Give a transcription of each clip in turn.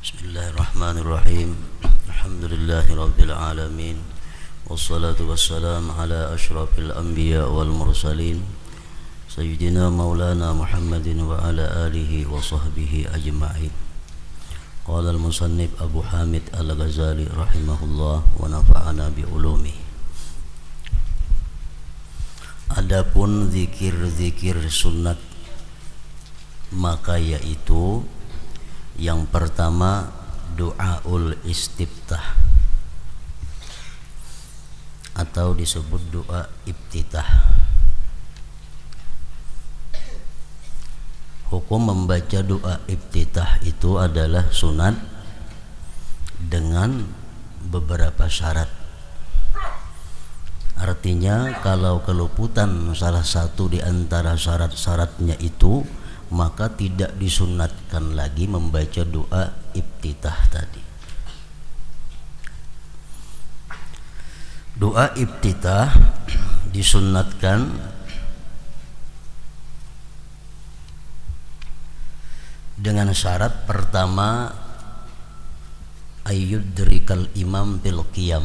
Bismillahirrahmanirrahim. Alhamdulillahirabbil alamin. Wassalatu wassalamu ala asyrafil anbiya wal mursalin sayyidina maulana Muhammadin wa ala alihi wa sahbihi ajma'in. Qala al-musannif Abu Hamid Al-Ghazali rahimahullah wa nafa'ana bi ulumi. Adapun zikir-zikir sunat, maka yaitu yang pertama doaul istiftah atau disebut doa iftitah. Hukum membaca doa iftitah itu adalah sunat dengan beberapa syarat. Artinya kalau keluputan salah satu di antara syarat-syaratnya itu, maka tidak disunatkan lagi membaca doa iftitah tadi. Doa iftitah disunatkan dengan syarat pertama, ayyudrikal imam bil qiyam,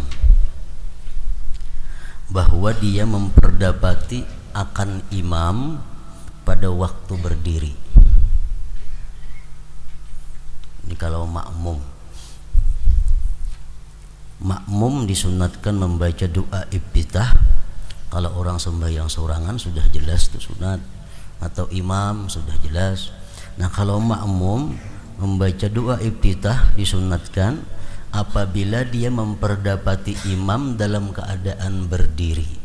bahwa dia memperdapati akan imam pada waktu berdiri. Ini kalau makmum disunatkan membaca doa iftitah. Kalau orang sembahyang seorangan sudah jelas itu sunat, atau imam sudah jelas. Nah, kalau makmum membaca doa iftitah disunatkan apabila dia memperdapati imam dalam keadaan berdiri.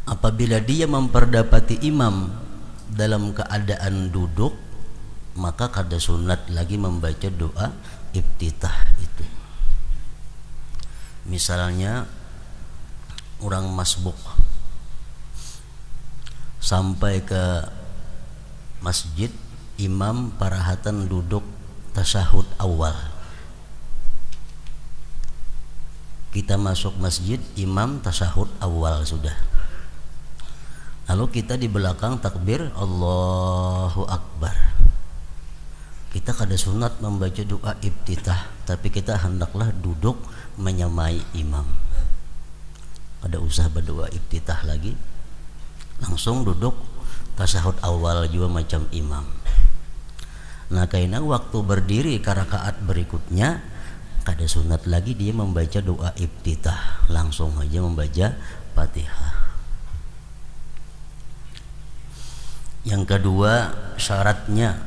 Apabila dia memperdapati imam dalam keadaan duduk, maka kada sunat lagi membaca doa iftitah itu. Misalnya orang masbuk sampai ke masjid, imam parahatan duduk tasyahud awal. Kita masuk masjid, imam tasyahud awal sudah. Lalu kita di belakang takbir Allahu Akbar. Kita kada sunat membaca doa iftitah, tapi kita hendaklah duduk menyamai imam. Kada usah berdoa iftitah lagi, langsung duduk tasyahud awal juga macam imam. Nah, karena waktu berdiri ke rakaat berikutnya kada sunat lagi dia membaca doa iftitah, langsung aja membaca Fatihah. Yang kedua, syaratnya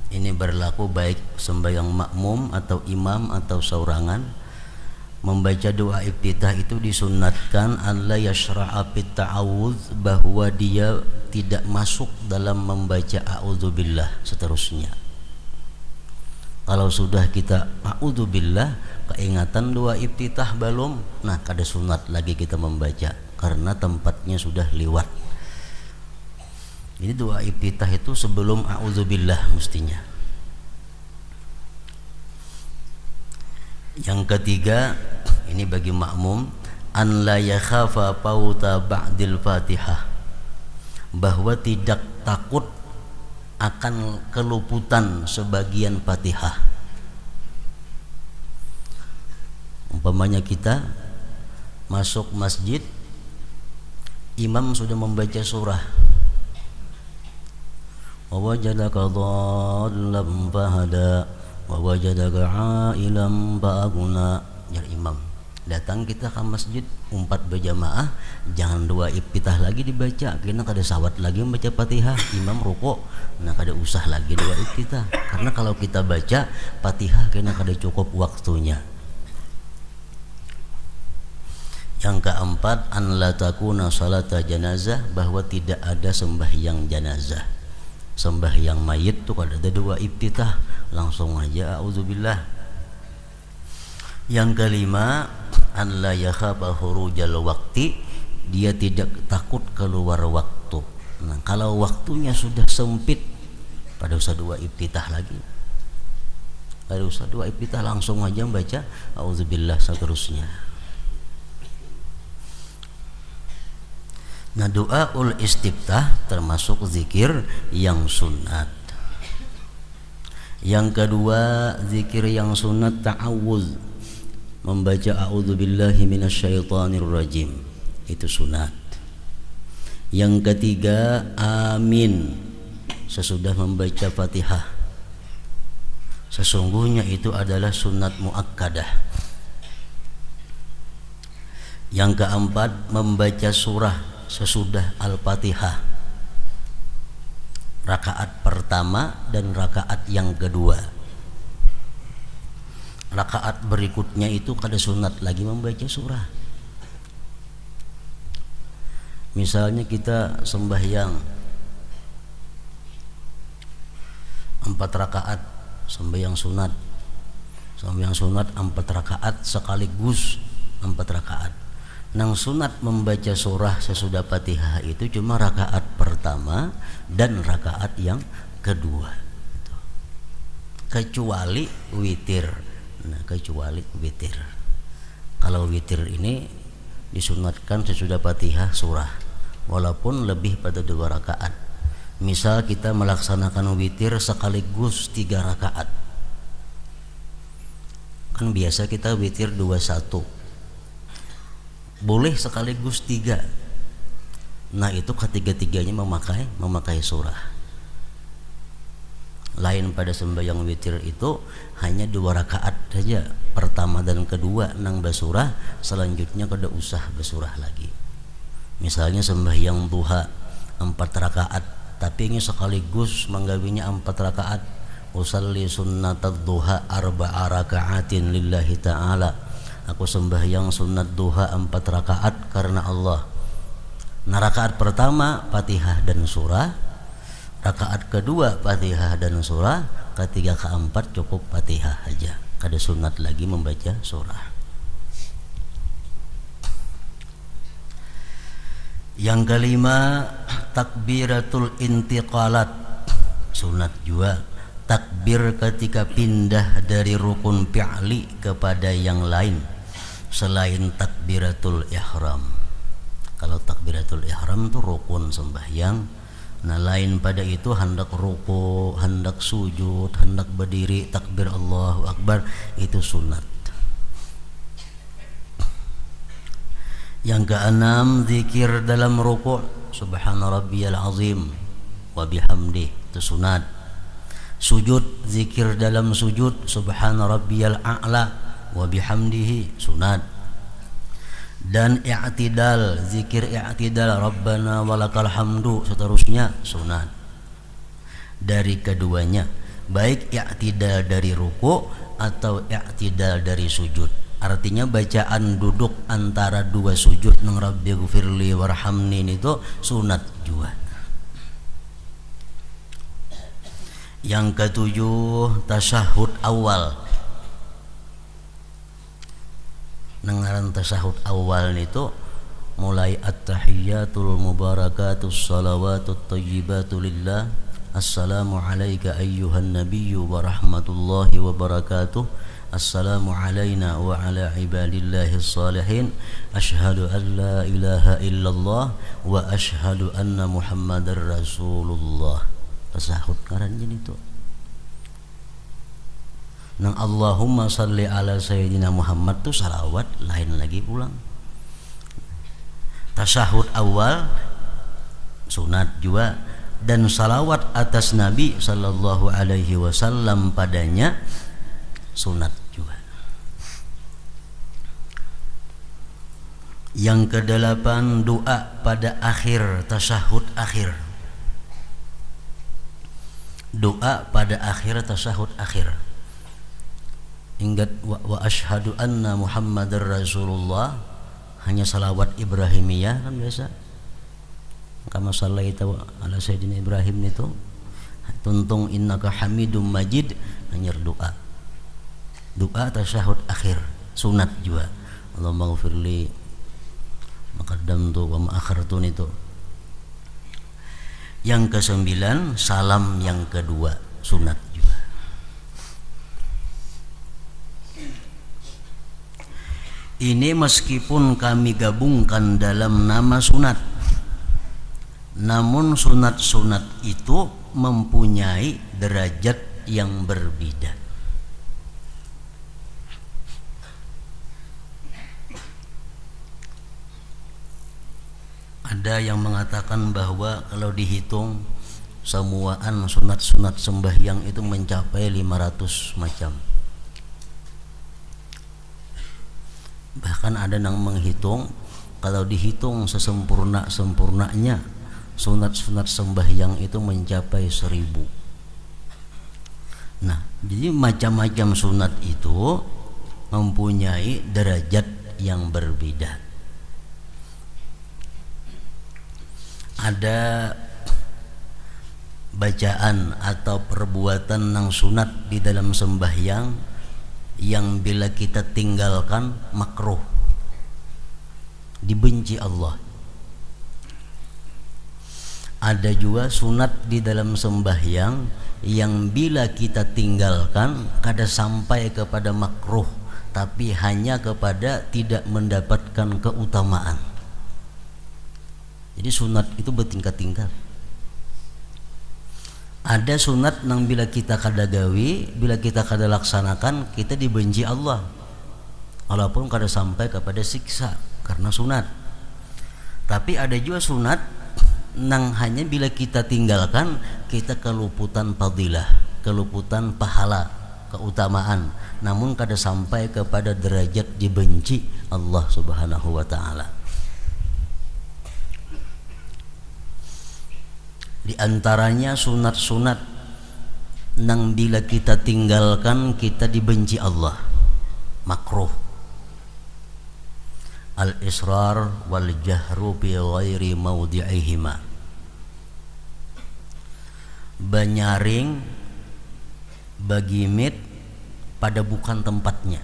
ini berlaku baik sembahyang makmum atau imam atau saurangan. Membaca doa iftitah itu disunatkan alla yashra'a fit ta'awudz, bahwa dia tidak masuk dalam membaca a'udzubillah seterusnya. Kalau sudah kita a'udzubillah, keingatan doa iftitah belum, nah kada sunat lagi kita membaca karena tempatnya sudah lewat. Jadi doa iftitah itu sebelum a'udzubillah mestinya. Yang ketiga, ini bagi makmum, an la yakhafa fauta ba'dil Fatihah, bahwa tidak takut akan keluputan sebagian Fatihah. Umpamanya kita masuk masjid, imam sudah membaca surah, wa wajadaka dhallan fahada wa wajadaka ailan fa'aguna. Jar imam datang kita ke masjid umpat berjamaah, jangan doa iftitah lagi dibaca, kena kada sawat lagi membaca Fatihah, imam rukuk, nah kada usah lagi doa iftitah, karena kalau kita baca Fatihah kena kada cukup waktunya. Yang keempat, an la takuna salata janazah, bahwa tidak ada sembahyang janazah. Sembahyang mayit tuh kada ada doa iftitah, langsung aja a'udzubillah. Yang kelima, an la yakhafa khurujal waqti, dia tidak takut keluar waktu. Nah, kalau waktunya sudah sempit, pada usah doa iftitah lagi. Pada usah doa iftitah, langsung aja baca a'udzubillah seterusnya. Nah, doaul istiftah termasuk zikir yang sunat. Yang kedua, zikir yang sunat ta'awudz, membaca a'udzubillahi minasyaitonir rajim, itu sunat. Yang ketiga, amin sesudah membaca Fatihah, sesungguhnya itu adalah sunat muakkadah. Yang keempat, membaca surah sesudah Al-Fatihah, rakaat pertama dan rakaat yang kedua. Rakaat berikutnya itu kada sunat lagi membaca surah. Misalnya kita sembahyang 4 rakaat, sembahyang sunat 4 rakaat sekaligus 4 rakaat. Nang sunat membaca surah sesudah Fatihah itu cuma rakaat pertama dan rakaat yang kedua. Kecuali witir. Nah, kecuali witir. Kalau witir ini disunatkan sesudah Fatihah surah, walaupun lebih pada 2 rakaat. Misal kita melaksanakan witir sekaligus 3 rakaat. Kan biasa kita witir 21. Boleh sekaligus 3. Nah, itu ketiga-tiganya memakai surah. Lain pada sembahyang witir itu hanya 2 rakaat saja, pertama dan kedua nang basurah, selanjutnya kada usah basurah lagi. Misalnya sembahyang duha 4 rakaat, tapi ini sekaligus menggawinya 4 rakaat. Usalli sunnatad duha 4 rakaatin lillahi ta'ala, aku sembahyang sunat duha 4 rakaat karena Allah. Nah, rakaat pertama Fatihah dan surah, rakaat kedua Fatihah dan surah, ketiga keempat cukup Fatihah aja, kada sunat lagi membaca surah. Yang kelima, takbiratul intiqalat, sunat juga. Takbir ketika pindah dari rukun fi'li kepada yang lain selain takbiratul ihram. Kalau takbiratul ihram itu rukun sembahyang. Nah, lain pada itu hendak ruku, hendak sujud, hendak berdiri, takbir Allahu Akbar, itu sunat. Yang keenam, zikir dalam ruku', subhana rabbiyal azim wa bihamdih, itu sunat. Sujud, zikir dalam sujud, subhana rabbiyal a'la wa bihamdihi, sunat. Dan i'tidal, zikir i'tidal, rabbana walakal hamdu, seterusnya, sunat. Dari keduanya, baik i'tidal dari ruku atau i'tidal dari sujud. Artinya bacaan duduk antara 2 sujud nang rabbighfirli warhamni itu sunat juga. Yang ketujuh, tasyahud awal. Nengaran tasyahud awal itu mulai at-tahiyyatul mubarakatus salawatut thayyibatu lillah, assalamu alayka ayyuhan nabiyyu wa rahmatullahi wa barakatuh, assalamu alayna wa ala ibadillahis salihin, asyhadu an la ilaha illallah wa asyhadu anna muhammadar rasulullah. Tasahud karannya itu. Nang Allahumma salli ala sayyidina Muhammad tu salawat lain lagi pulang. Tasahud awal sunat juga, dan salawat atas Nabi sallallahu alaihi wasallam padanya sunat juga. Yang kedelapan, doa pada akhir tasahud akhir. Doa pada akhir tasahud akhir. Ingat wa asyhadu anna Muhammadar Rasulullah, hanya salawat Ibrahimiyah kan biasa. Kama sallaita ala sayyidina Ibrahim itu tuntung innaka Hamidum Majid, hanya doa. Doa tasahud akhir sunat juga. Allahumma ghfirli maqaddamtu wa ma'akhartu itu. Yang kesembilan, salam yang kedua sunat juga. Ini meskipun kami gabungkan dalam nama sunat, Namun sunat-sunat itu mempunyai derajat yang berbeda. Ada yang mengatakan bahwa kalau dihitung semuaan sunat-sunat sembahyang itu mencapai 500 macam. Bahkan ada yang menghitung kalau dihitung sesempurna-sempurnanya sunat-sunat sembahyang itu mencapai 1000. Nah, jadi macam-macam sunat itu mempunyai derajat yang berbeda. Ada bacaan atau perbuatan yang sunat di dalam sembahyang yang bila kita tinggalkan makruh, dibenci Allah. Ada juga sunat di dalam sembahyang yang bila kita tinggalkan kada sampai kepada makruh, tapi hanya kepada tidak mendapatkan keutamaan. Jadi sunat itu bertingkat-tingkat. Ada sunat yang bila kita kada gawi, bila kita kada laksanakan, kita dibenci Allah, walaupun kada sampai kepada siksa karena sunat. Tapi ada juga sunat yang hanya bila kita tinggalkan, kita keluputan fadilah, keluputan pahala, keutamaan, namun kada sampai kepada derajat dibenci Allah Subhanahu wa taala. Di antaranya sunat-sunat yang bila kita tinggalkan kita dibenci Allah, makruh. Al-israr wal jahru bi ghairi mawdi'ihima. Banyaring bagimit pada bukan tempatnya.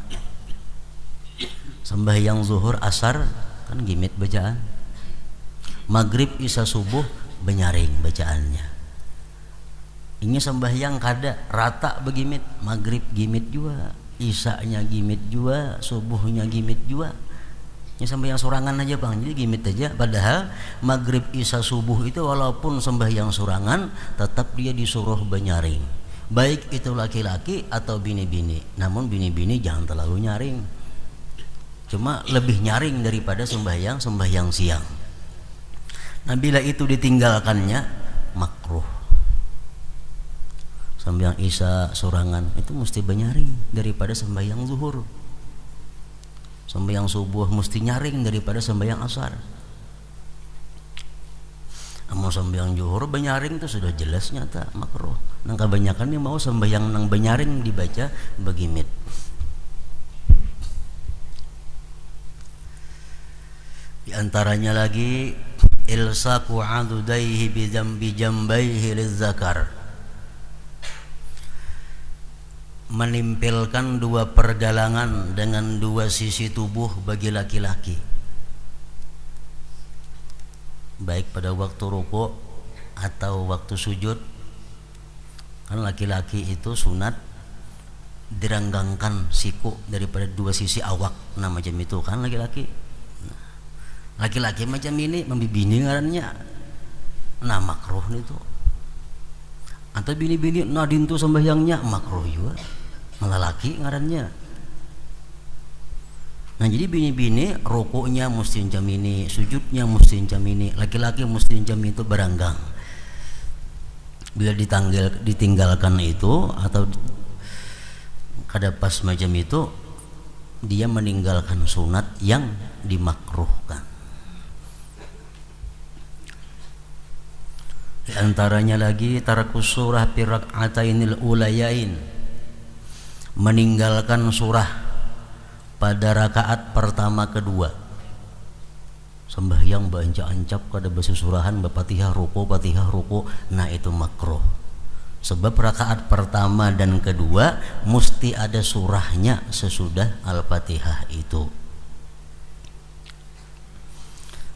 Sembahyang zuhur asar kan gimit bacaan. Maghrib isya subuh benyaring bacaannya. Ini sembahyang kada rata begimit, maghrib gimit juga, isya-nya gimit juga, subuhnya gimit juga. Ini sembahyang surangan aja Bang, jadi gimit aja. Padahal maghrib isya subuh itu walaupun sembahyang surangan tetap dia disuruh benyaring. Baik itu laki-laki atau bini-bini. Namun bini-bini jangan terlalu nyaring. Cuma lebih nyaring daripada sembahyang siang. Nah, bila itu ditinggalkannya makruh. Sembahyang isya surangan itu mesti benyaring daripada sembahyang zuhur. Sembahyang subuh mesti nyaring daripada sembahyang asar. Mau sembahyang zuhur benyaring itu sudah jelas nyata makruh. Nang kebanyakan dia mau sembahyang nang benyaring dibaca begimit. Di antaranya lagi ilsaku adudaihi bi jambaihi lizzakar, menimpilkan dua pergelangan dengan dua sisi tubuh bagi laki-laki, baik pada waktu rukuk atau waktu sujud. Kan laki-laki itu sunat diranggangkan siku daripada dua sisi awak, nah macam itu kan laki-laki. Laki-laki macam ini membibini ngarannya, nah makruh itu. Atau bini-bini nadin tu sembahyangnya makruh juga, malah laki ngarannya. Nah jadi bini-bini rukuknya mesti macam ini, sujudnya mesti macam ini, laki-laki mesti macam itu beranggang. Bila ditinggalkan itu atau kada pas macam itu, dia meninggalkan sunat yang dimakruhkan. Di antaranya lagi tarakus surah fi rak'atainil ulayain, meninggalkan surah pada rakaat pertama kedua. Sembahyang baca-ancap kada baca surahan Fatihah ruku, nah itu makruh. Sebab rakaat pertama dan kedua mesti ada surahnya sesudah Al-Fatihah itu.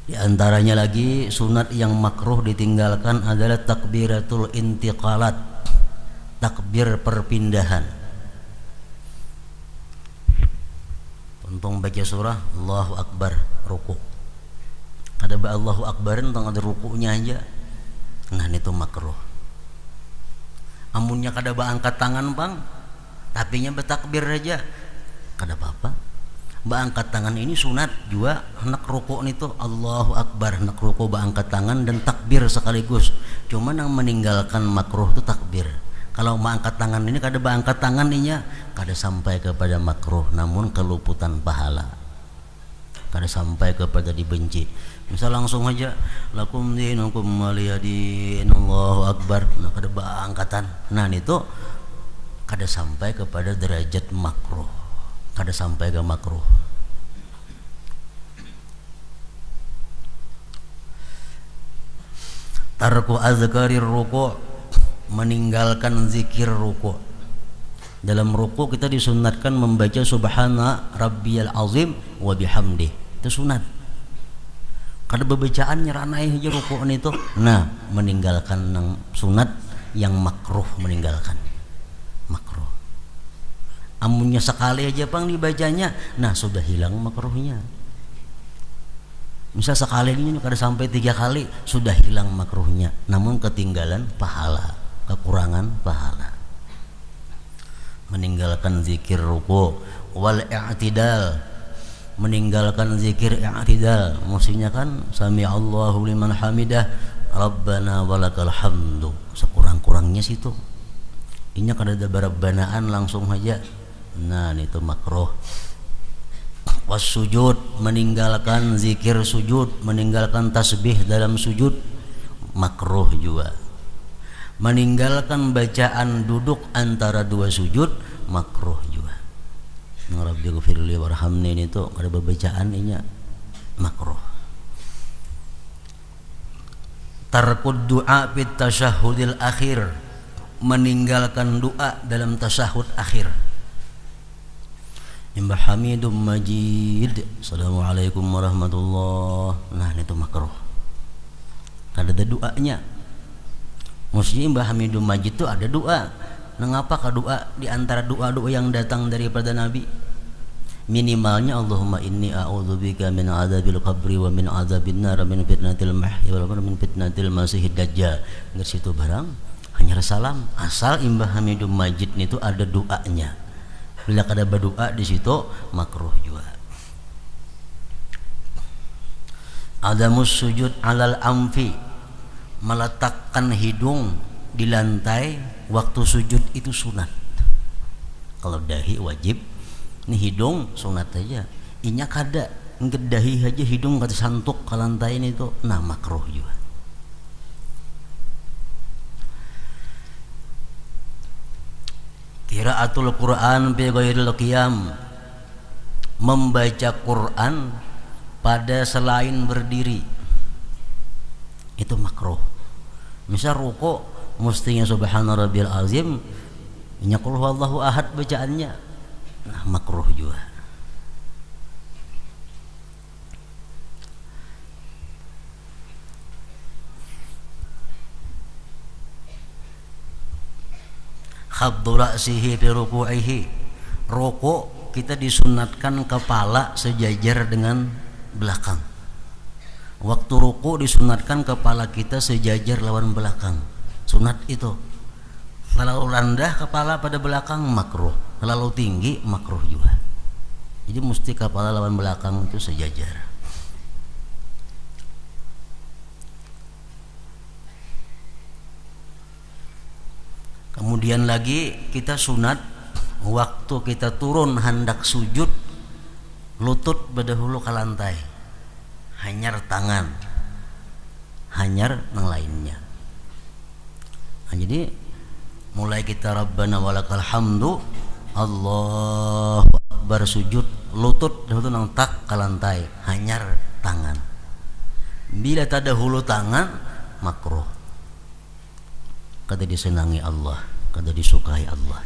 Di antaranya lagi sunat yang makruh ditinggalkan adalah takbiratul intiqalat, takbir perpindahan. Untung baca surah Allahu Akbar ruku, ada Allahu Akbar tentang ada rukunya aja, Nah itu makruh. Amunnya kada angkat tangan bang, tapinya bertakbir aja, kada apa-apa. Angkat tangan ini sunat juga. Hendak rukuk itu Allahu Akbar, hendak rukuk angkat tangan dan takbir sekaligus. Cuma yang meninggalkan makruh itu takbir. Kalau angkat tangan ini kada angkat tangan inya, kada sampai kepada makruh, namun keluputan pahala. Kada sampai kepada dibenci. Misal langsung aja lakum dinukum waliyadin Allahu Akbar, nah kada angkatan. Nah itu kada sampai kepada derajat makruh. Kada sampai ke makruh. Tarku azkarir ruku', meninggalkan zikir ruku'. Dalam ruku' kita disunatkan membaca subhana rabbiyal azim wa bihamdi. Itu sunat. Kada bebacaan nyeranai aja ruku' itu. Nah, meninggalkan yang sunat, yang makruh meninggalkan. Makruh. Amunnya sekali aja pang dibacanya, nah sudah hilang makruhnya. Misal sekali ini kada sampai 3 kali sudah hilang makruhnya, namun ketinggalan pahala, kekurangan pahala. Meninggalkan zikir ruku' wal i'tidal, meninggalkan zikir i'tidal, maksudnya kan sami Allahu liman hamidah rabbana walakal hamdu, sekurang-kurangnya situ. Inya kada ada barabbanaan langsung aja. Nah itu makruh. Was sujud, meninggalkan zikir sujud, meninggalkan tasbih dalam sujud, makruh juga. Meninggalkan bacaan duduk antara 2 sujud, makruh juga. Rabbighfirli warhamni itu ada bacaan inya makruh. Tarkud du'a fit tasyahhudil akhir, meninggalkan doa dalam tasyahud akhir. Imbah Hamidum Majid, Assalamualaikum warahmatullah. Nah itu makruh. Kada ada doanya. Maksudnya Imbah Hamidum Majid itu ada doa. Mengapa ka doa di antara doa-doa yang datang daripada Nabi? Minimalnya Allahumma inni a'udzubika min adzabil qabri wa min adzabin nar min fitnatil mahya wal mamat min fitnatil masiihid dajjal. Enggak situ barang hanya salam. Asal Imbah Hamidum Majid itu ada doanya. Bila kada berdoa di situ makruh juga. Adamus sujud alal amfi, meletakkan hidung di lantai waktu sujud itu sunat. Kalau dahi wajib, ini hidung sunat aja. Inya kada ngedahi aja hidung kada santuk ke lantai ini itu, nah makruh juga. Qiraatul Quran bi ghairil qiyam, membaca Quran pada selain berdiri itu makruh. Misal ruku mestinya subhana rabbiyal azim, nya qul huwallahu ahad bacaannya, nah makruh juga. Khaddu ra'sihi fi ruku'ihi, ruku' kita disunatkan kepala sejajar dengan belakang. Waktu ruku' disunatkan kepala kita sejajar lawan belakang. Sunat itu. Kalau rendah kepala pada belakang makruh, terlalu tinggi makruh juga. Jadi mesti kepala lawan belakang itu sejajar. Kemudian lagi kita sunat waktu kita turun hendak sujud, lutut berdahulu ke lantai, hanyar tangan, hanyar yang lainnya. Nah, jadi mulai kita Rabbana walakal hamdu, Allahu Akbar sujud, lutut dahulu nang tak ke lantai, hanyar tangan. Bila tak dahulu tangan makruh, kada disenangi Allah, kada disukai Allah.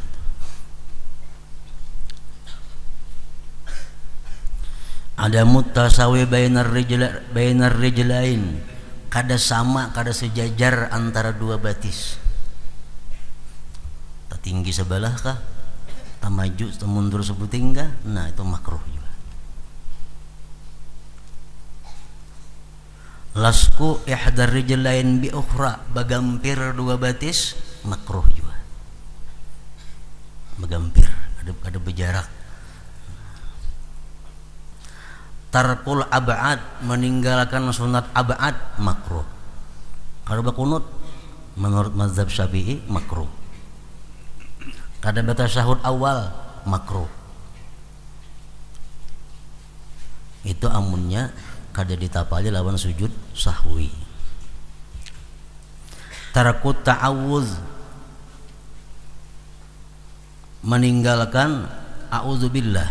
Ada mutasawi bainar rijlain, kada sama, kada sejajar antara dua batis. Tak tinggi sebelah kah, tak maju, tak mundur sebuting kah, nah itu makruh juga. lasku ihdar rijlain bi ukhra, bagampir dua batis makruh juga. Bagampir ada berjarak. Tarkul ab'ad, meninggalkan sunat ab'ad makruh. Kalau berkunut menurut mazhab Syafi'i makruh. Kada bertasyahud awal makruh. Itu amunnya kada ditapali lawan sujud sahwi. Tarakut ta'awudz, meninggalkan a'udzubillah.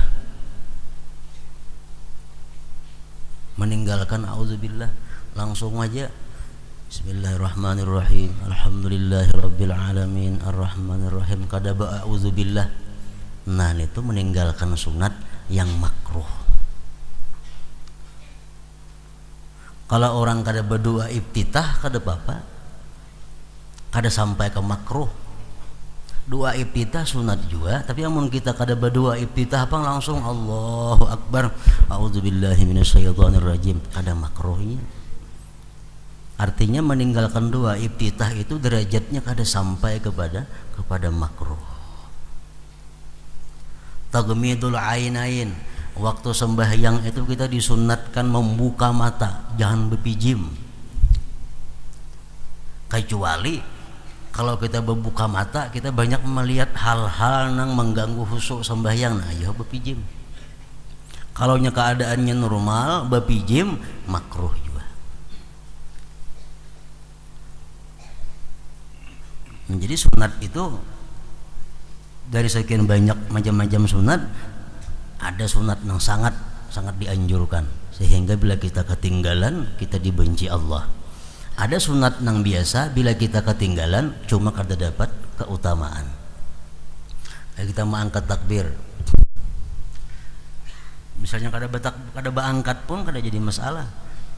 Meninggalkan a'udzubillah langsung aja Bismillahirrahmanirrahim, alhamdulillahirabbil alamin, arrahmanirrahim, kada ba'udzubillah. Nah, itu meninggalkan sunat yang makruh. Kalau orang kada berdoa iftitah kada apa-apa, kada sampai ke makruh. Doa iftitah sunat juga, tapi amun kita kada berdoa iftitah apa langsung Allahu Akbar, a'udzubillahi minasyaitonirrajim, kada makruhnya. Artinya meninggalkan doa iftitah itu derajatnya kada sampai kepada makruh. Tagmidul ainain, waktu sembahyang itu kita disunatkan membuka mata, jangan berpijim. Kecuali kalau kita membuka mata, kita banyak melihat hal-hal yang mengganggu khusyuk sembahyang, nah ya berpijim. Kalau keadaannya normal, berpijim makruh juga. Jadi sunat itu dari sekian banyak macam-macam sunat, ada sunat yang sangat dianjurkan, sehingga bila kita ketinggalan kita dibenci Allah. Ada sunat yang biasa, bila kita ketinggalan cuma kada dapat keutamaan. Kayak kita mau angkat takbir, misalnya kada berangkat pun kada jadi masalah.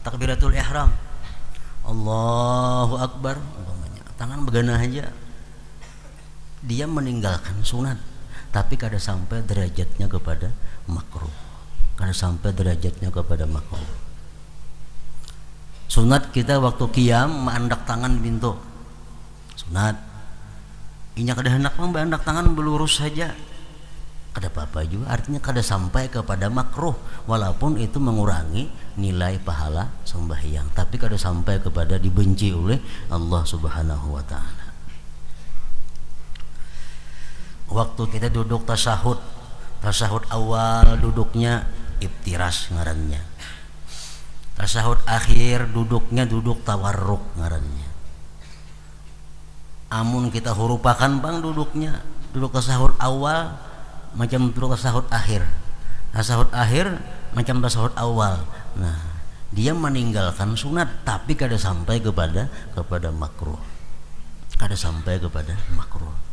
Takbiratul ihram, Allahu Akbar, tangan beganah aja, dia meninggalkan sunat, tapi kada sampai derajatnya kepada makruh. Kada sampai derajatnya kepada makruh. Sunat kita waktu qiyam menandak tangan pintu, sunat. Inya kada hendak menandak tangan belurus saja, kada apa-apa juga. Artinya kada sampai kepada makruh, walaupun itu mengurangi nilai pahala sembahyang, tapi kada sampai kepada dibenci oleh Allah Subhanahu wa taala. Waktu kita duduk tasyahud awal duduknya iftiras ngarannya. Tasyahud akhir duduknya duduk tawarruk ngarannya. Amun kita hurupakan bang duduknya, duduk tasyahud awal macam duduk tasyahud akhir. Tasyahud akhir macam tasyahud awal. Nah, dia meninggalkan sunat tapi kada sampai kepada makruh. Kada sampai kepada makruh.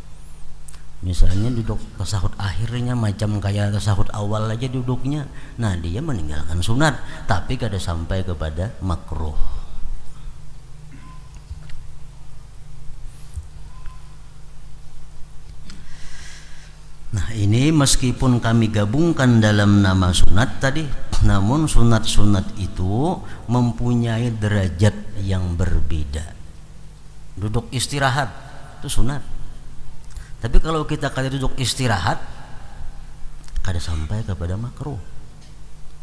Misalnya duduk tasyahud akhirnya macam kayak tasyahud awal aja duduknya, nah dia meninggalkan sunat tapi kada sampai kepada makruh. Nah, ini meskipun kami gabungkan dalam nama sunat tadi, namun sunat-sunat itu mempunyai derajat yang berbeda. Duduk istirahat itu sunat, tapi kalau kita kada duduk istirahat kada sampai kepada makruh,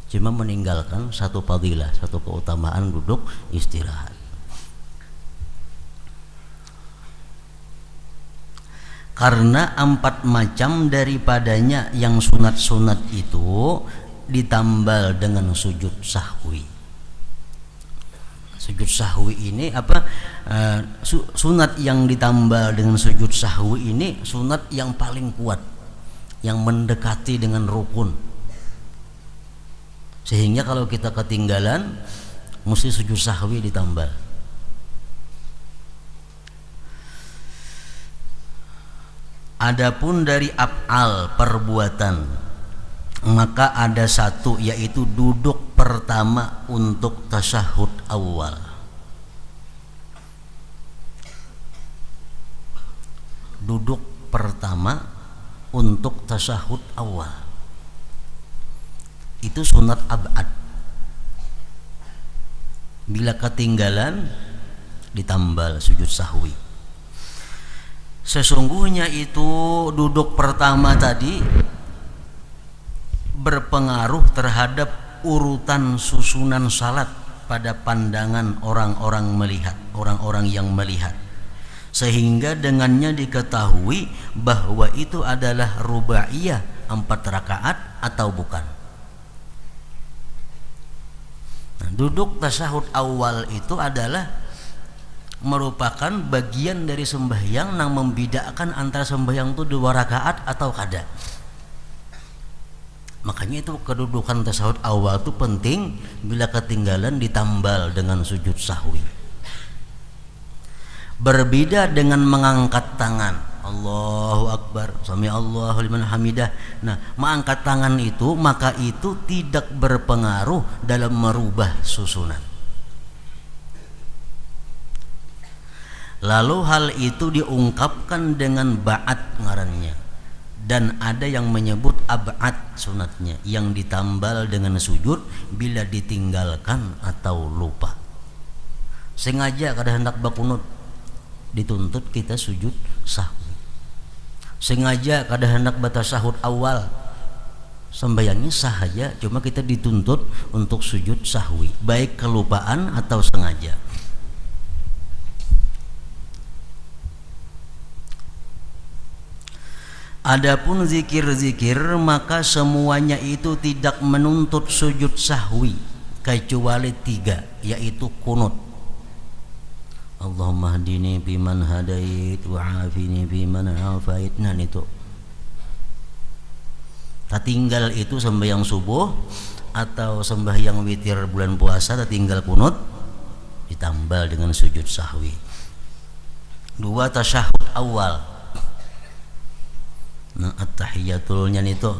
cuma meninggalkan satu fadilah, satu keutamaan duduk istirahat. Karena 4 macam daripadanya yang sunat-sunat itu ditambal dengan sujud sahwi. Sujud sahwi ini apa? Sunat yang ditambal dengan sujud sahwi ini sunat yang paling kuat, yang mendekati dengan rukun. Sehingga kalau kita ketinggalan mesti sujud sahwi ditambal. Adapun dari af'al perbuatan, maka ada satu, yaitu duduk pertama untuk tasyahud awal. Duduk pertama untuk tasyahud awal itu sunat ab'ad. Bila ketinggalan ditambal sujud sahwi. Sesungguhnya itu duduk pertama tadi berpengaruh terhadap urutan susunan salat pada pandangan orang-orang yang melihat, sehingga dengannya diketahui bahwa itu adalah rubaiyah 4 rakaat atau bukan. Nah, duduk tasyahud awal itu adalah merupakan bagian dari sembahyang yang membedakan antara sembahyang itu 2 rakaat atau kada. Makanya itu kedudukan tasyahud awal itu penting, bila ketinggalan ditambal dengan sujud sahwi. Berbeda dengan mengangkat tangan, Allahu Akbar, sami Allahu liman hamidah. Nah, mengangkat tangan itu maka itu tidak berpengaruh dalam merubah susunan. Lalu hal itu diungkapkan dengan ba'at ngarannya, dan ada yang menyebut ab'ad sunatnya, yang ditambal dengan sujud bila ditinggalkan atau lupa. Sengaja kada hendak bakunut, dituntut kita sujud sahwi. Sengaja kada hendak batasyahud awal, sembahyangnya sah saja, cuma kita dituntut untuk sujud sahwi, baik kelupaan atau sengaja. Adapun zikir-zikir maka semuanya itu tidak menuntut sujud sahwi kecuali 3, yaitu kunut. Allahumma hdini biman hadait wa afini biman afait. Nah itu tertinggal itu sembahyang subuh atau sembahyang witir bulan puasa, tertinggal kunut ditambal dengan sujud sahwi. 2 tasyahud awal. Nah, at-tahiyatulnya itu.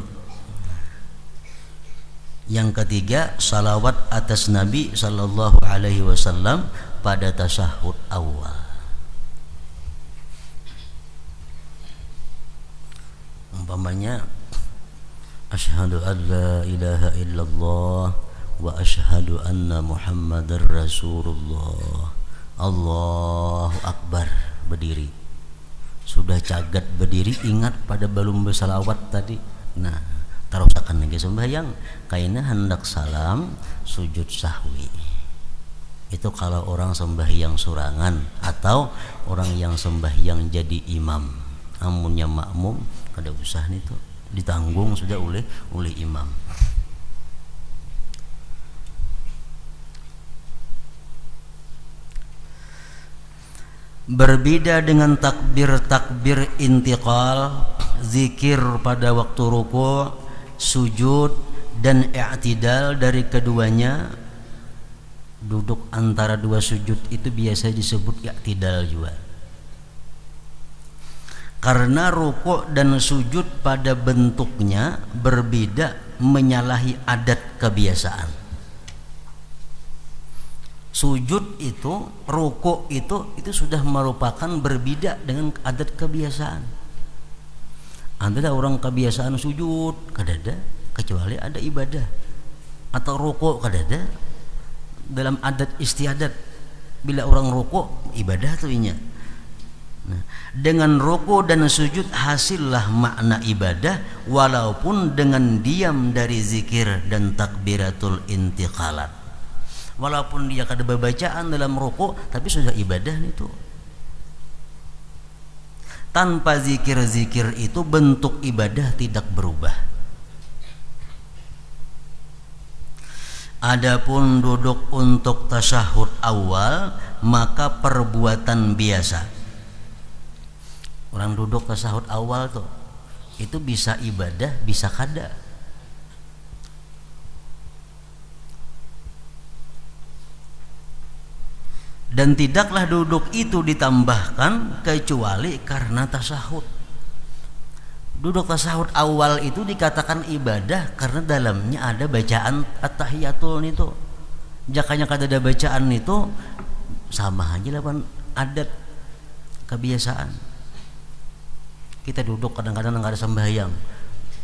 Yang ketiga, salawat atas Nabi sallallahu alaihi wasallam pada tasyahud awal. Umpamanya asyhadu an la ilaha illallah wa asyhadu anna muhammadar rasulullah. Allahu akbar, berdiri. Sudah cagat berdiri, ingat pada belum bersalawat tadi. Nah, terusakan lagi sembahyang, kaina hendak salam sujud sahwi. Itu kalau orang sembahyang surangan atau orang yang sembahyang jadi imam. Amunnya makmum kada usah itu, ditanggung sudah oleh imam. Berbeda dengan takbir intiqal, zikir pada waktu ruku', sujud dan i'tidal dari keduanya. Duduk antara 2 sujud itu biasa disebut i'tidal juga. Karena ruku' dan sujud pada bentuknya berbeda, menyalahi adat kebiasaan. Sujud itu, rukuk itu sudah merupakan berbeda dengan adat kebiasaan. Ada orang kebiasaan sujud kadada, kecuali ada ibadah, atau rukuk kadada dalam adat istiadat. Bila orang rukuk ibadah tuh inya. Nah, dengan rukuk dan sujud hasillah makna ibadah, walaupun dengan diam dari zikir dan takbiratul intiqalat. Walaupun dia kada bacaan dalam rukuk, tapi sudah ibadah itu. Tanpa zikir-zikir itu bentuk ibadah tidak berubah. Adapun duduk untuk tasyahud awal maka perbuatan biasa. Orang duduk tasyahud awal tuh itu bisa ibadah, bisa kada. Dan tidaklah duduk itu ditambahkan kecuali karena tasyahud. Duduk tasyahud awal itu dikatakan ibadah karena dalamnya ada bacaan at-tahiyatul itu. Jakanya kada ada bacaan itu sama aja lawan adat kebiasaan. Kita duduk kadang-kadang enggak ada sembahyang,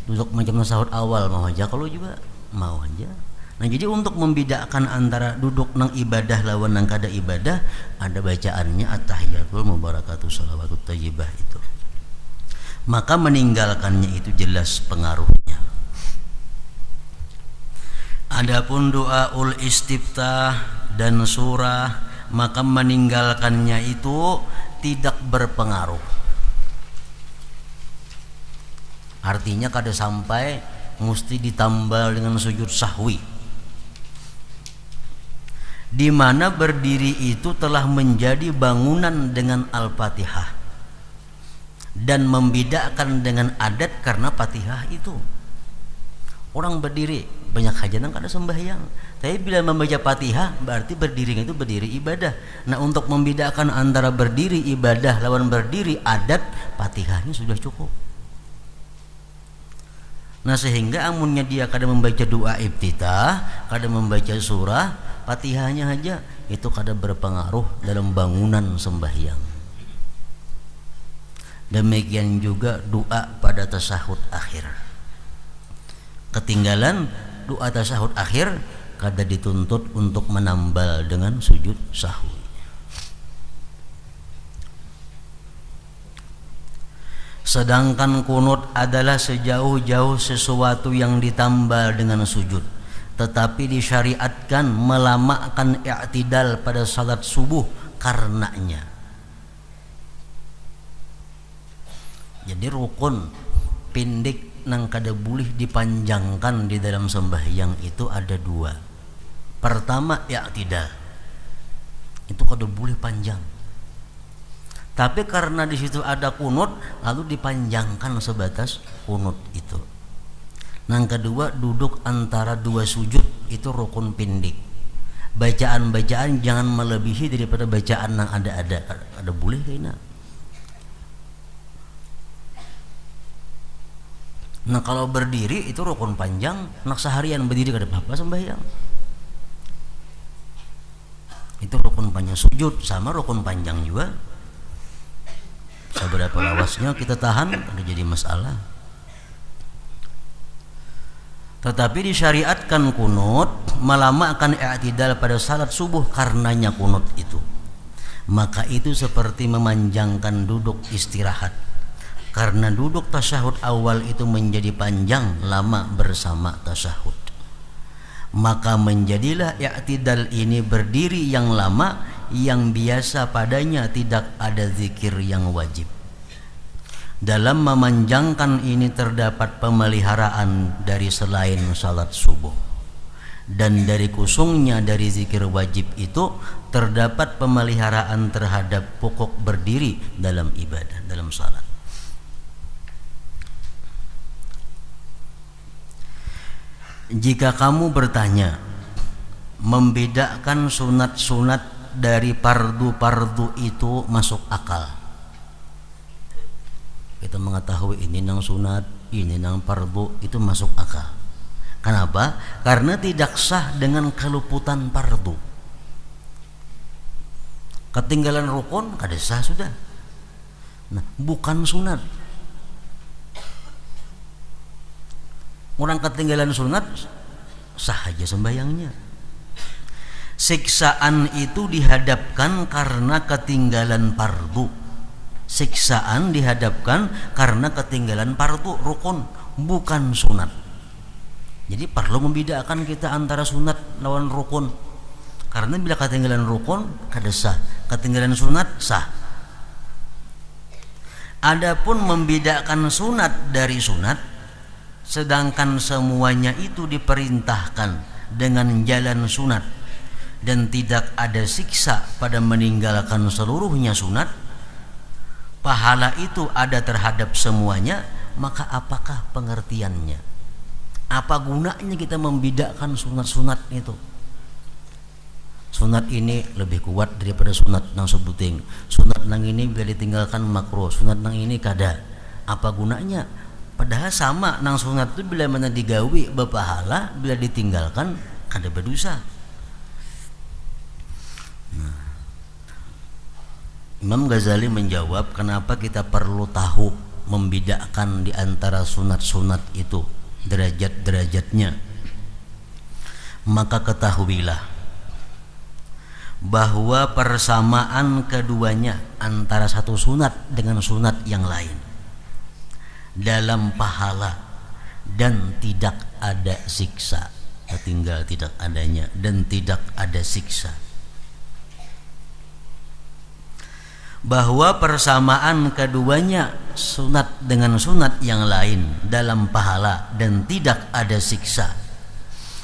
duduk macam tasyahud awal mau aja, kalau juga mau aja. Nah jadi untuk membedakan antara duduk nang ibadah lawan nang kada ibadah, ada bacaannya at-tahiyatul mubarakatuh shalawatut thayyibah itu. Maka meninggalkannya itu jelas pengaruhnya. Adapun doaul istiftah dan surah, maka meninggalkannya itu tidak berpengaruh. Artinya kada sampai mesti ditambal dengan sujud sahwi, di mana berdiri itu telah menjadi bangunan dengan Al-Fatihah dan membedakan dengan adat karena Fatihah itu. Orang berdiri banyak hajatan kada sembahyang, tapi bila membaca Fatihah berarti berdiri itu berdiri ibadah. Nah untuk membedakan antara berdiri ibadah lawan berdiri adat, Fatihahnya sudah cukup. Nah sehingga amunnya dia kada membaca doa iftitah, kada membaca surah, Fatihahnya aja itu kada berpengaruh dalam bangunan sembahyang. Demikian juga doa pada tasyahud akhir. Ketinggalan doa tasyahud akhir kada dituntut untuk menambal dengan sujud sahwi. Sedangkan kunut adalah sejauh-jauh sesuatu yang ditambal dengan sujud, tetapi disyariatkan melamakan i'tidal pada salat subuh karenanya. Jadi rukun pendek nang kada boleh dipanjangkan di dalam sembahyang itu ada dua. Pertama i'tidal, itu kada boleh panjang. Tapi karena di situ ada kunut, lalu dipanjangkan sebatas kunut itu. Nang kedua duduk antara dua sujud, itu rukun pendek. Bacaan-bacaan jangan melebihi daripada bacaan nang ada boleh kayaknya. Nah kalau berdiri itu rukun panjang, nak seharian berdiri kada apa-apa sembahyang. Itu rukun panjang. Sujud sama rukun panjang juga. Seberapa lawasnya kita tahan kada jadi masalah. Tetapi disyariatkan kunut melamakan i'tidal pada salat subuh karenanya kunut itu. Maka itu seperti memanjangkan duduk istirahat. Karena duduk tasyahud awal itu menjadi panjang lama bersama tasyahud, maka menjadilah i'tidal ini berdiri yang lama yang biasa padanya tidak ada zikir yang wajib. Dalam memanjangkan ini terdapat pemeliharaan dari selain salat subuh, dan dari kusungnya dari zikir wajib itu terdapat pemeliharaan terhadap pokok berdiri dalam ibadah, dalam salat. Jika kamu bertanya membedakan sunat-sunat dari fardu-fardu itu masuk akal, kita mengetahui ini nang sunat, ini nang fardu, itu masuk akal. Kenapa? Karena tidak sah dengan keluputan fardu. Ketinggalan rukun kada sah sudah. Nah, bukan sunat. Orang ketinggalan sunat sah aja sembahyangnya. Siksaan itu dihadapkan karena ketinggalan fardu. Siksaan dihadapkan karena ketinggalan fardu rukun, bukan sunat. Jadi perlu membedakan kita antara sunat lawan rukun. Karena bila ketinggalan rukun kada sah, ketinggalan sunat sah. Adapun membedakan sunat dari sunat, sedangkan semuanya itu diperintahkan dengan jalan sunat dan tidak ada siksa pada meninggalkan seluruhnya sunat, pahala itu ada terhadap semuanya, maka apakah pengertiannya? Apa gunanya kita membedakan sunat-sunat itu? Sunat ini lebih kuat daripada sunat nang sebuting. Sunat nang ini bila ditinggalkan makruh, sunat nang ini kada. Apa gunanya? Padahal sama nang sunat itu bila mana digawi berpahala, bila ditinggalkan kada berdosa. Nah, Imam Ghazali menjawab kenapa kita perlu tahu membedakan di antara sunat-sunat itu, derajat-derajatnya. maka ketahuilah bahwa persamaan keduanya antara satu sunat dengan sunat yang lain dalam pahala dan tidak ada siksa. Tinggal tidak adanya dan tidak ada siksa. Bahwa persamaan keduanya sunat dengan sunat yang lain dalam pahala dan tidak ada siksa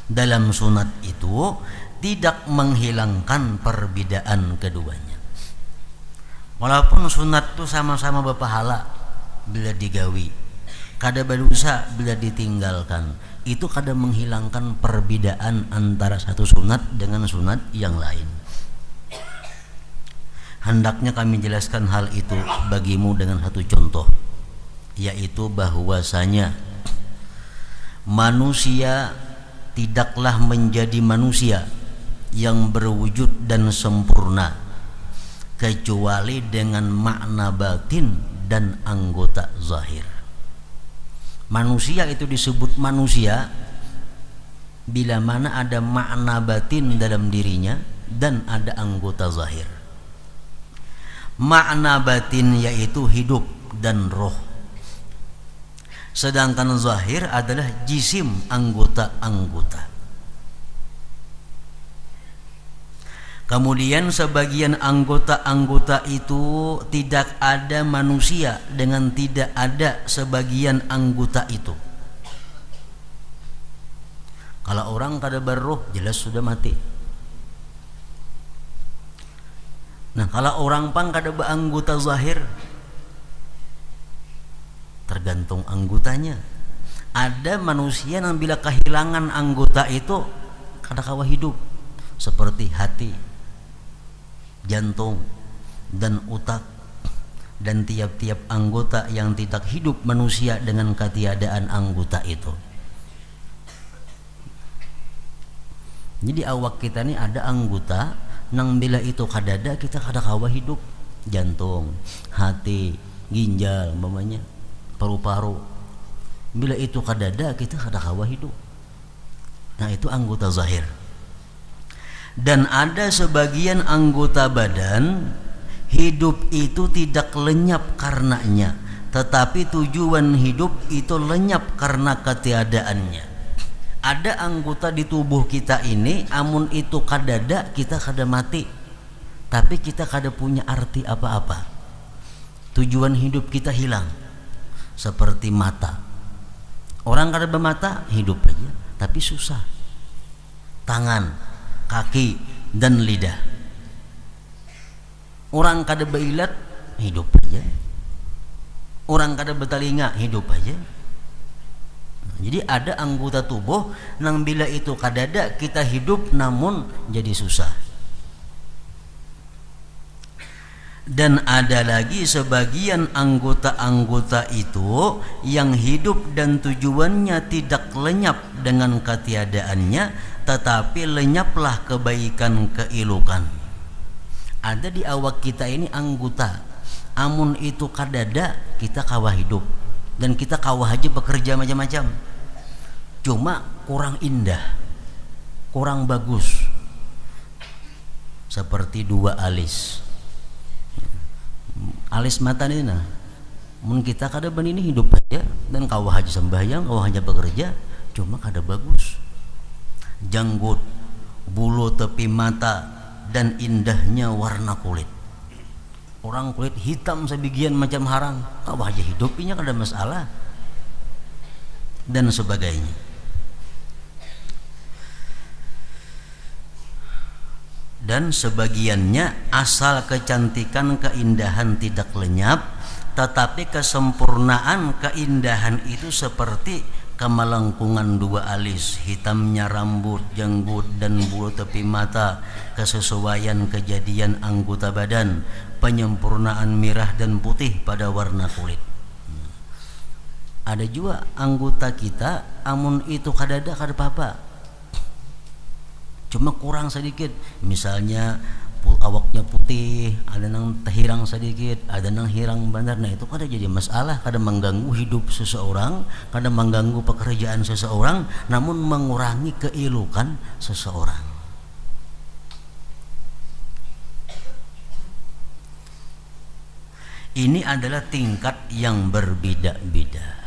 dalam sunat itu tidak menghilangkan perbedaan keduanya. Walaupun sunat itu sama-sama berpahala bila digawi, kada berdosa bila ditinggalkan, itu kada menghilangkan perbedaan antara satu sunat dengan sunat yang lain. Hendaknya kami jelaskan hal itu bagimu dengan satu contoh, yaitu bahwasanya manusia tidaklah menjadi manusia yang berwujud dan sempurna kecuali dengan makna batin dan anggota zahir. Manusia itu disebut manusia bila mana ada makna batin dalam dirinya dan ada anggota zahir. Makna batin yaitu hidup dan roh, sedangkan zahir adalah jisim, anggota-anggota. Kemudian sebagian anggota-anggota itu tidak ada manusia dengan tidak ada sebagian anggota itu. Kalau orang kada berroh jelas sudah mati. Nah, kalau orang pang kada beranggota zahir, tergantung anggotanya. Ada manusia yang bila kehilangan anggota itu kada kawa hidup, seperti hati, jantung, dan otak, dan tiap-tiap anggota yang tidak hidup manusia dengan ketiadaan anggota itu. Jadi awak kita ini ada anggota nang bila itu kadada kita kada kawa hidup, jantung, hati, ginjal, umpamanya paru-paru. Bila itu kadada kita kada kawa hidup. Nah, itu anggota zahir. Dan ada sebagian anggota badan hidup itu tidak lenyap karenanya, tetapi tujuan hidup itu lenyap karena ketiadaannya. Ada anggota di tubuh kita ini, amun itu kadada kita kada mati, tapi kita kada punya arti apa-apa. Tujuan hidup kita hilang. Seperti mata, orang kada bermata hidup aja, tapi susah. Tangan, kaki, dan lidah, orang kada berilat hidup aja, orang kada bertelinga hidup aja. Jadi ada anggota tubuh nang bila itu kadada kita hidup namun jadi susah. Dan ada lagi sebagian anggota-anggota itu yang hidup dan tujuannya tidak lenyap dengan ketiadaannya, tetapi lenyaplah kebaikan keilukan. Ada di awak kita ini anggota, amun itu kadada kita kawa hidup dan kita kawa aja bekerja macam-macam, cuma kurang indah, kurang bagus. Seperti dua alis mata ini, nah mun kita kada ben ini hidup aja dan kawa aja sembahyang, kawa aja bekerja, cuma kada bagus. Janggut, bulu tepi mata, dan indahnya warna kulit. Orang kulit hitam sebagian macam harang, kawa aja hidupnya kada masalah, dan sebagainya. Dan sebagiannya asal kecantikan keindahan tidak lenyap, tetapi kesempurnaan keindahan itu seperti kemelengkungan dua alis, hitamnya rambut, janggut, dan bulu tepi mata, kesesuaian kejadian anggota badan, penyempurnaan merah dan putih pada warna kulit. Ada juga anggota kita amun itu kadada kada apa-apa, cuma kurang sedikit, misalnya awaknya putih, ada nang hirang sedikit, ada nang hirang benar. Nah itu kada jadi masalah, kada mengganggu hidup seseorang, kada mengganggu pekerjaan seseorang, namun mengurangi keelokan seseorang. Ini adalah tingkat yang berbeda-beda.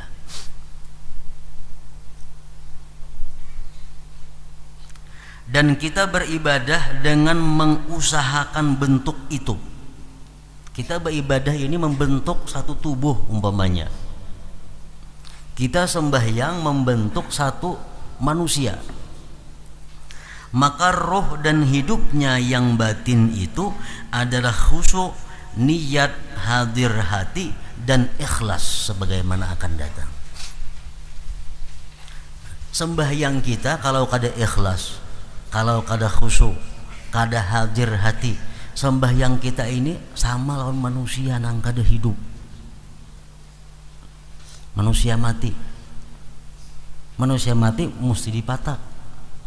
Dan kita beribadah dengan mengusahakan bentuk itu. Kita beribadah ini membentuk satu tubuh umpamanya. Kita sembahyang membentuk satu manusia. Maka roh dan hidupnya yang batin itu adalah khusyuk, niat, hadir hati, dan ikhlas sebagaimana akan datang. Sembahyang kita kalau kada ikhlas, kalau kada khusyuk, kada hadir hati, sembahyang kita ini sama lawan manusia nang kada hidup. Manusia mati. Manusia mati mesti dipatak.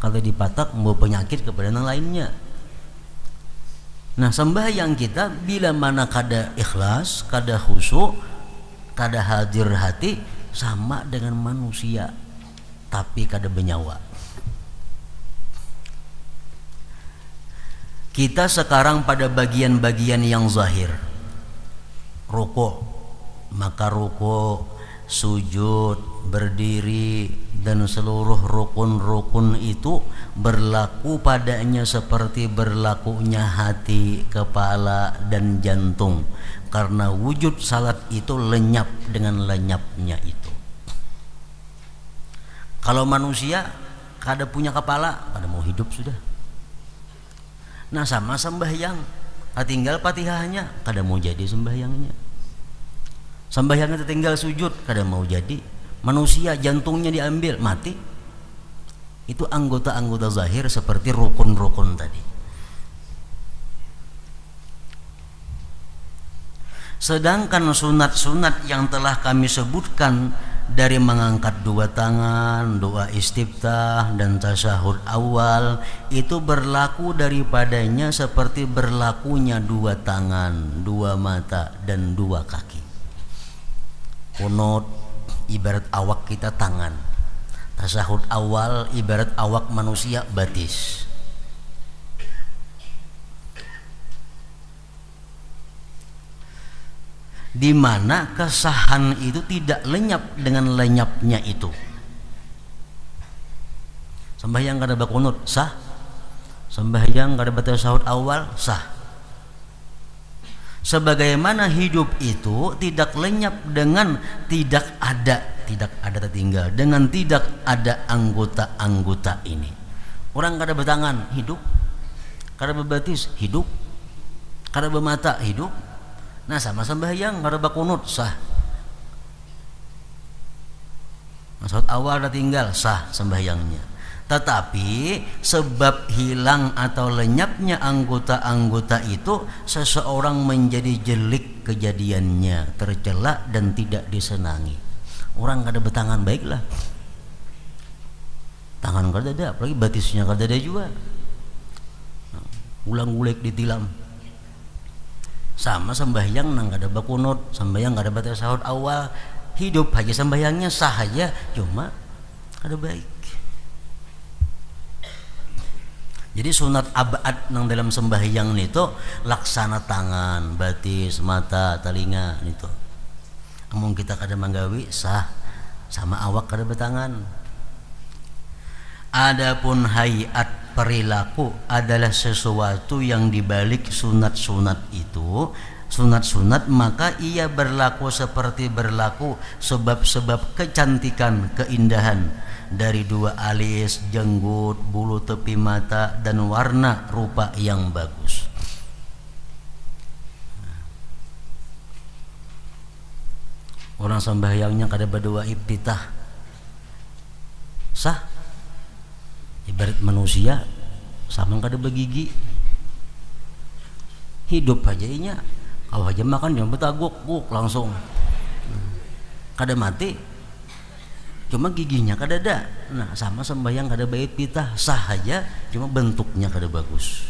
Kalau dipatak membawa penyakit kepada yang lainnya. Nah, sembahyang kita bila mana kada ikhlas, kada khusyuk, kada hadir hati, sama dengan manusia tapi kada bernyawa. Kita sekarang pada bagian-bagian yang zahir. Rukuk, maka rukuk, sujud, berdiri, dan seluruh rukun-rukun itu berlaku padanya seperti berlakunya hati, kepala, dan jantung. Karena wujud salat itu lenyap dengan lenyapnya itu. Kalau manusia kada punya kepala, kada mau hidup sudah. Nah sama sembahyang, tinggal Fatihahnya, kada mau jadi sembahyangnya. Sembahyangnya tertinggal sujud, kada mau jadi. Manusia jantungnya diambil, mati. Itu anggota-anggota zahir seperti rukun-rukun tadi. Sedangkan sunat-sunat yang telah kami sebutkan dari mengangkat dua tangan, doa istiftah, dan tasyahud awal itu berlaku daripadanya seperti berlakunya dua tangan, dua mata, dan dua kaki. Qunut ibarat awak kita tangan, tasyahud awal ibarat awak manusia batis. Di mana kesahan itu tidak lenyap dengan lenyapnya itu. Sembahyang kada bakunut sah, sembahyang kada baca tasyahud awal sah. Sebagaimana hidup itu tidak lenyap dengan tidak ada tertinggal, dengan tidak ada anggota-anggota ini. Orang kada bertangan hidup, kada berbatis hidup, kada bermata hidup. Nah sama sembahyang kada bakunut sah. Maksud awal dah tinggal sah sembahyangnya. Tetapi sebab hilang atau lenyapnya anggota-anggota itu, seseorang menjadi jelik kejadiannya, tercela dan tidak disenangi. Orang kada bertangan baiklah, tangan kada ada, apalagi batisnya kada ada juga. Ulang-ulik ditilam. Sama sembahyang nang kada bakunut, sembahyang kada baca tasyahud awal, hidup aja sembahyangnya sah aja, cuma kada baik. Jadi sunat abad nang dalam sembahyang itu laksana tangan, batis, mata, telinga itu. Amung kita kada manggawi sah, sama awak kada bertangan. Adapun hayat perilaku adalah sesuatu yang dibalik sunat-sunat itu, sunat-sunat, maka ia berlaku seperti berlaku sebab-sebab kecantikan, keindahan dari dua alis, jenggut, bulu tepi mata, dan warna rupa yang bagus. Orang sembahyangnya kada berdoa iftitah sah. Ibarat manusia sama kada begigi, hidup aja inya, kalau aja makan jangan betaguk langsung, kada mati, cuma giginya kada ada. Nah sama sembahyang kada baik pitah sah aja, cuma bentuknya kada bagus.